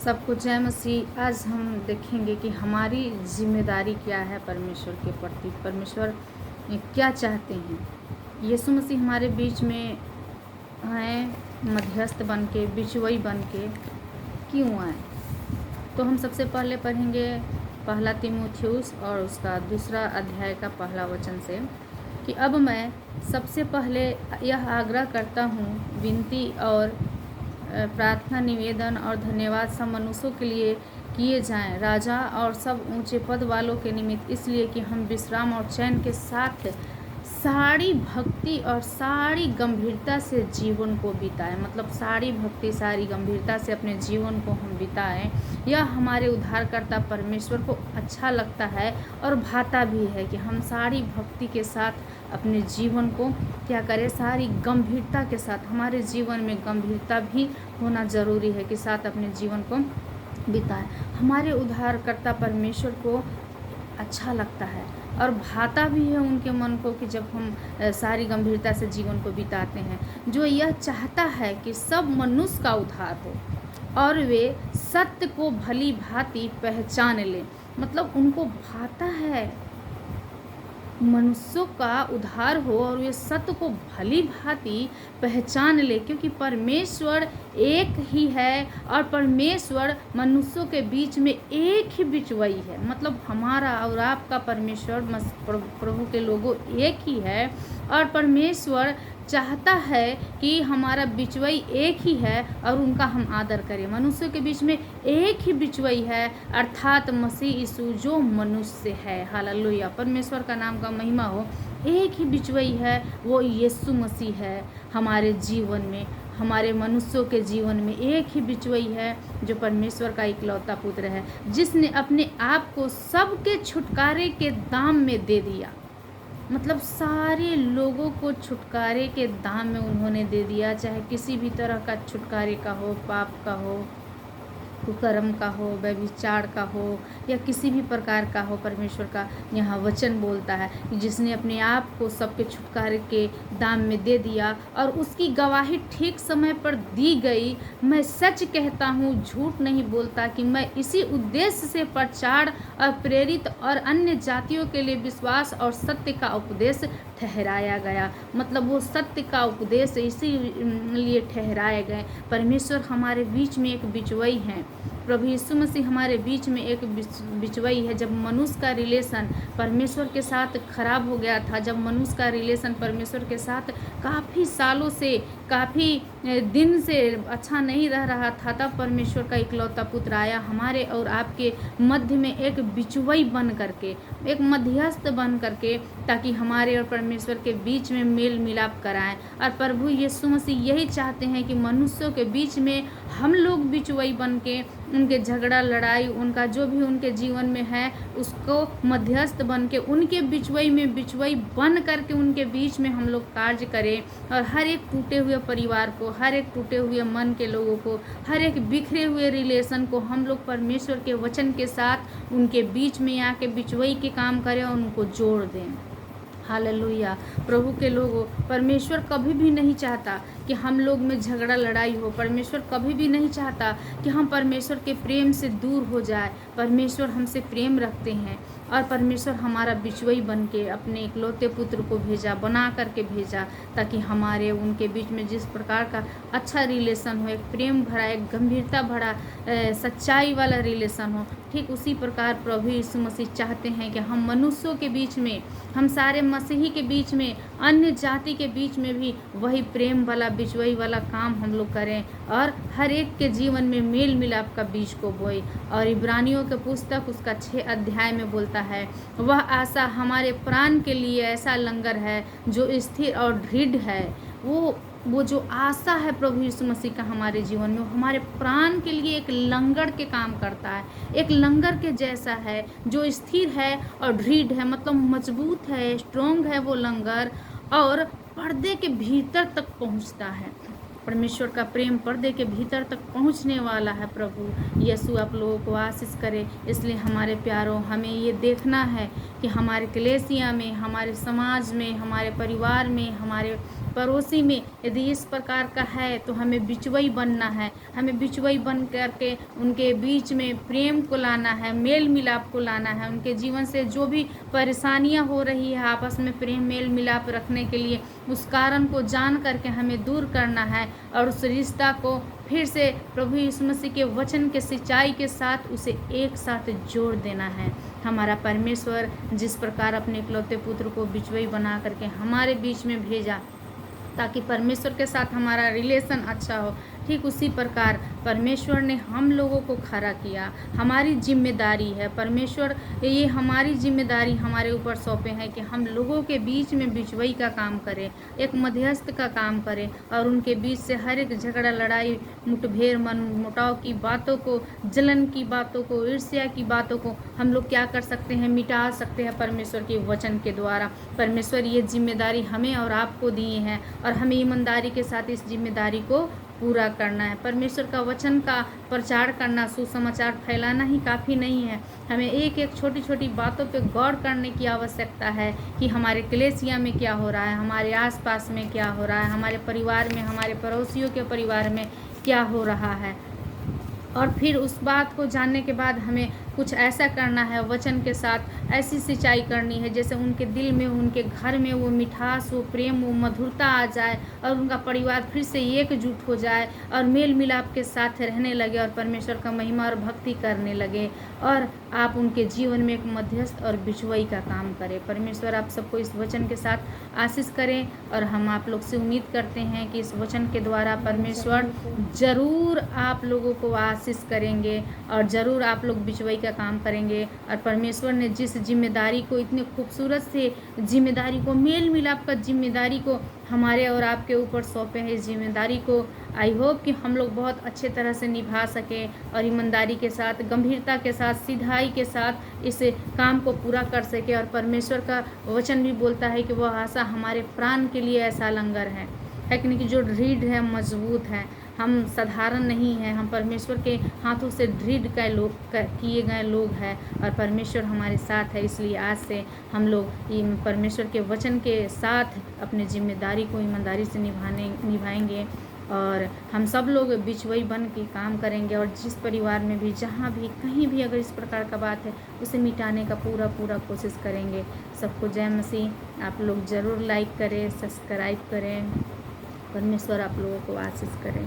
सबको जय मसीह। आज हम देखेंगे कि हमारी जिम्मेदारी क्या है परमेश्वर के प्रति। परमेश्वर क्या चाहते हैं। यीशु मसीह हमारे बीच में हैं, मध्यस्थ बन के, बिचवई बन के क्यों आए। तो हम सबसे पहले पढ़ेंगे पहला तीमुथियुस और उसका 2 अध्याय का पहला वचन से कि अब मैं सबसे पहले यह आग्रह करता हूँ, विनती और प्रार्थना, निवेदन और धन्यवाद सब मनुष्यों के लिए किए जाएं, राजा और सब ऊंचे पद वालों के निमित्त, इसलिए कि हम विश्राम और चैन के साथ सारी भक्ति और सारी गंभीरता से जीवन को बिताएं। मतलब सारी भक्ति, सारी गंभीरता से अपने जीवन को हम बिताएं। यह हमारे उद्धारकर्ता परमेश्वर को अच्छा लगता है और भाता भी है कि हम सारी भक्ति के साथ अपने जीवन को क्या करें, सारी गंभीरता के साथ। हमारे जीवन में गंभीरता भी होना ज़रूरी है कि साथ अपने जीवन को बिताएं। हमारे उद्धारकर्ता परमेश्वर को अच्छा लगता है और भाता भी है उनके मन को कि जब हम सारी गंभीरता से जीवन को बिताते हैं। जो यह चाहता है कि सब मनुष्य का उद्धार हो और वे सत्य को भली भांति पहचान लें। मतलब उनको भाता है मनुष्यों का उद्धार हो और वे सत्य को भली भांति पहचान ले, क्योंकि परमेश्वर एक ही है और परमेश्वर मनुष्यों के बीच में एक ही बिचवई है। मतलब हमारा और आपका परमेश्वर प्रभु के लोगों एक ही है और परमेश्वर चाहता है कि हमारा बिचवई एक ही है और उनका हम आदर करें। मनुष्यों के बीच में एक ही बिचवई है, अर्थात मसीह यीशु जो मनुष्य है। हालेलुया, परमेश्वर का नाम का महिमा हो। एक ही बिचवई है, वो यीशु मसीह है। हमारे जीवन में, हमारे मनुष्यों के जीवन में एक ही बिचवई है जो परमेश्वर का इकलौता पुत्र है, जिसने अपने आप को सबके छुटकारे के दाम में दे दिया। मतलब सारे लोगों को छुटकारे के दाम में उन्होंने दे दिया, चाहे किसी भी तरह का छुटकारे का हो, पाप का हो, कुकर्म का हो, व्यभिचार का हो या किसी भी प्रकार का हो। परमेश्वर का यहाँ वचन बोलता है कि जिसने अपने आप को सबके छुटकारे के दाम में दे दिया और उसकी गवाही ठीक समय पर दी गई। मैं सच कहता हूँ, झूठ नहीं बोलता, कि मैं इसी उद्देश्य से प्रचार और प्रेरित और अन्य जातियों के लिए विश्वास और सत्य का उपदेश ठहराया गया। मतलब वो सत्य का उपदेश इसीलिए ठहराए गए। परमेश्वर हमारे बीच में एक बिचवई हैं। प्रभु यीशु मसीह हमारे बीच में एक बिचवई है। जब मनुष्य का रिलेशन परमेश्वर के साथ खराब हो गया था, जब मनुष्य का रिलेशन परमेश्वर के साथ काफ़ी सालों से, काफ़ी दिन से अच्छा नहीं रह रहा था, तब परमेश्वर का इकलौता पुत्र आया हमारे और आपके मध्य में एक बिचवई बन करके, एक मध्यस्थ बन करके, ताकि हमारे और परमेश्वर के बीच में मेल मिलाप कराएं। और प्रभु यीशु मसीह यही चाहते हैं कि मनुष्यों के बीच में हम लोग बिचवई बन के उनके झगड़ा, लड़ाई, उनका जो भी उनके जीवन में है, उसको मध्यस्थ बन के उनके बिचवई में बिचवई बन करके उनके बीच में हम लोग कार्य करें। और हर एक टूटे हुए परिवार को, हर एक टूटे हुए मन के लोगों को, हर एक बिखरे हुए रिलेशन को हम लोग परमेश्वर के वचन के साथ उनके बीच में आके बिचवई के काम करें और उनको जोड़ दें। हालेलुया, प्रभु के लोगों, परमेश्वर कभी भी नहीं चाहता कि हम लोग में झगड़ा, लड़ाई हो। परमेश्वर कभी भी नहीं चाहता कि हम परमेश्वर के प्रेम से दूर हो जाए। परमेश्वर हमसे प्रेम रखते हैं और परमेश्वर हमारा बिचवई बन के अपने इकलौते पुत्र को भेजा, बना करके भेजा, ताकि हमारे उनके बीच में जिस प्रकार का अच्छा रिलेशन हो, एक प्रेम भरा, एक गंभीरता भरा, सच्चाई वाला रिलेशन हो, ठीक उसी प्रकार प्रभु यीशु मसीह चाहते हैं कि हम मनुष्यों के बीच में, हम सारे मसीही के बीच में, अन्य जाति के बीच में भी वही प्रेम वाला, बिचवई वाला काम हम लोग करें और हर एक के जीवन में मेल मिलाप का बीज को बोए। और इब्रानियों के पुस्तक उसका 6 अध्याय में बोलता है, वह आशा हमारे प्राण के लिए ऐसा लंगर है जो स्थिर और दृढ़ है। वो जो आशा है प्रभु यीशु मसीह का हमारे जीवन में, वो हमारे प्राण के लिए एक लंगर के काम करता है, एक लंगर के जैसा है जो स्थिर है और दृढ़ है। मतलब मजबूत है, स्ट्रोंग है वो लंगर, और पर्दे के भीतर तक पहुंचता है। परमेश्वर का प्रेम पर्दे के भीतर तक पहुंचने वाला है। प्रभु यीशु आप लोगों को आशीष करे। इसलिए हमारे प्यारों, हमें ये देखना है कि हमारे कलीसिया में, हमारे समाज में, हमारे परिवार में, हमारे पड़ोसी में यदि इस प्रकार का है तो हमें बिचवई बनना है। हमें बिचवई बन करके उनके बीच में प्रेम को लाना है, मेल मिलाप को लाना है। उनके जीवन से जो भी परेशानियां हो रही है आपस में प्रेम मेल मिलाप रखने के लिए उस कारण को जान करके हमें दूर करना है और उस रिश्ता को फिर से प्रभु यीशु मसीह के वचन के सच्चाई के साथ उसे एक साथ जोड़ देना है। हमारा परमेश्वर जिस प्रकार अपने इकलौते पुत्र को बिचवई बना करके हमारे बीच में भेजा ताकि परमेश्वर के साथ हमारा रिलेशन अच्छा हो, ठीक उसी प्रकार परमेश्वर ने हम लोगों को खड़ा किया। हमारी जिम्मेदारी है, परमेश्वर ये हमारी जिम्मेदारी हमारे ऊपर सौंपे हैं कि हम लोगों के बीच में बिचवई का काम करें, एक मध्यस्थ का काम करें और उनके बीच से हर एक झगड़ा, लड़ाई, मुठभेड़, मनमुटाव की बातों को, जलन की बातों को, ईर्ष्या की बातों को हम लोग क्या कर सकते हैं, मिटा सकते हैं परमेश्वर के वचन के द्वारा। परमेश्वर ये जिम्मेदारी हमें और आपको दिए हैं और हमें ईमानदारी के साथ इस जिम्मेदारी को पूरा करना है। परमेश्वर का वचन का प्रचार करना, सुसमाचार फैलाना ही काफ़ी नहीं है। हमें एक एक छोटी छोटी बातों पे गौर करने की आवश्यकता है कि हमारे कलीसिया में क्या हो रहा है, हमारे आसपास में क्या हो रहा है, हमारे परिवार में, हमारे पड़ोसियों के परिवार में क्या हो रहा है। और फिर उस बात को जानने के बाद हमें कुछ ऐसा करना है, वचन के साथ ऐसी सिंचाई करनी है जैसे उनके दिल में, उनके घर में वो मिठास, वो प्रेम, वो मधुरता आ जाए और उनका परिवार फिर से एकजुट हो जाए और मेल मिलाप के साथ रहने लगे और परमेश्वर का महिमा और भक्ति करने लगे और आप उनके जीवन में एक मध्यस्थ और बिचवई का काम करें। परमेश्वर आप सबको इस वचन के साथ आशीष करें और हम आप लोग से उम्मीद करते हैं कि इस वचन के द्वारा परमेश्वर ज़रूर आप लोगों को आशीष करेंगे और ज़रूर आप लोग बिचवई का काम करेंगे। और परमेश्वर ने जिस जिम्मेदारी को, इतने खूबसूरत से जिम्मेदारी को, मेल मिलाप का जिम्मेदारी को हमारे और आपके ऊपर सौंपे हैं, इस जिम्मेदारी को आई होप कि हम लोग बहुत अच्छे तरह से निभा सकें और ईमानदारी के साथ, गंभीरता के साथ, सिधाई के साथ इस काम को पूरा कर सके। और परमेश्वर का वचन भी बोलता है कि वह आशा हमारे प्राण के लिए ऐसा लंगर है कि नहीं, कि जो दृढ़ है, मजबूत है। हम साधारण नहीं हैं, हम परमेश्वर के हाथों से दृढ़ किए गए लोग हैं और परमेश्वर हमारे साथ है। इसलिए आज से हम लोग परमेश्वर के वचन के साथ अपनी जिम्मेदारी को ईमानदारी से निभाएंगे और हम सब लोग बिचवई बन के काम करेंगे और जिस परिवार में भी, जहाँ भी, कहीं भी अगर इस प्रकार का बात है उसे मिटाने का पूरा कोशिश करेंगे। सबको जय मसीह। आप लोग ज़रूर लाइक करें, सब्सक्राइब करें। परमेश्वर आप लोगों को आशीष करें।